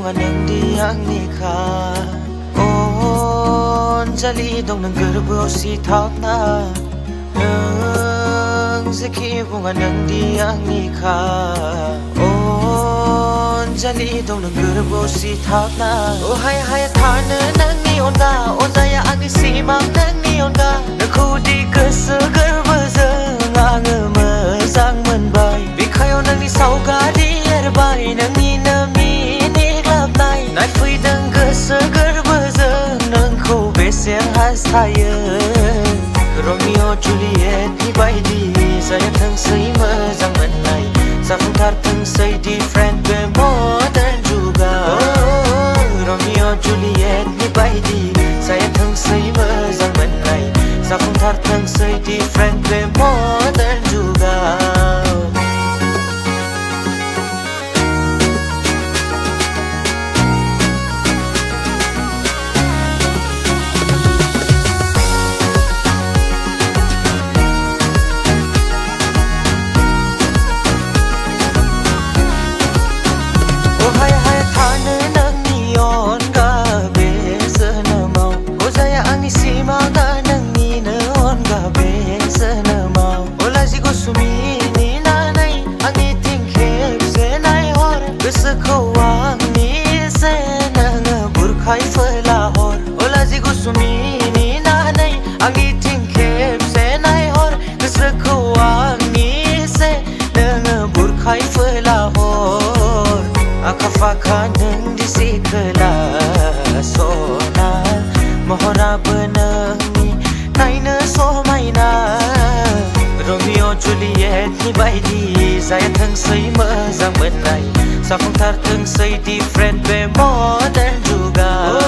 bunga nang angnika On jali dong nang gerbo si thapna Nang zeki bunga nang angnika On jali dong nang gerbo si thapna Oh hai hai thana nang ni onga Onaya ani simam nang ni onga Naku di goso gerbo jeng ange mozang मोनबाय बिखायाव नोंनि सावगारि एरबाय नोंनि नोंनि ग्लाबनाय नायफैदों गोसो गोरबोजों नोंखौ बेसे हास्थायो रमिअ जुलियेटनि बायदि जायाथोंसै मोजां मोननाय जाफुंथारथोंसै डिफरेन्ट बे मडार्न जुगाव रमिअ जुलियेटनि बायदि जायाथोंसै मोजां मोननाय जाफुंथारथोंसै डिफरेन्ट बे मडार्न जुगाव गोसोखौ आंनि जे नोङो बुरखायफोला हर अलाजि गुसुमिनि नानै आंनिथिं खेबसे नायहर गोसोखौ आंनि जे नोङो बुरखायफोला हर आखा फाखा नों दिसि खोला सना महराबो नोंनि नायनो समायना रमिअ जुलियेटनि बायदि जायाथोंसै मोजां मोननाय जाफुंथारथोंसै डिफरेन्ट बे मडार्न जुगाव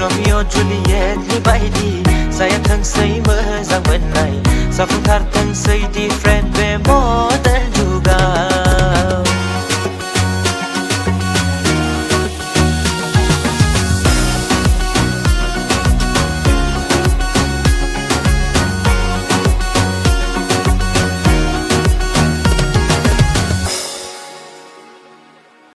रमिअ जुलियेटनि बायदि जायाथोंसै मोजां मोननाय जाफुंथारथोंसै डिफरेन्ट बे मडार्न जुगाव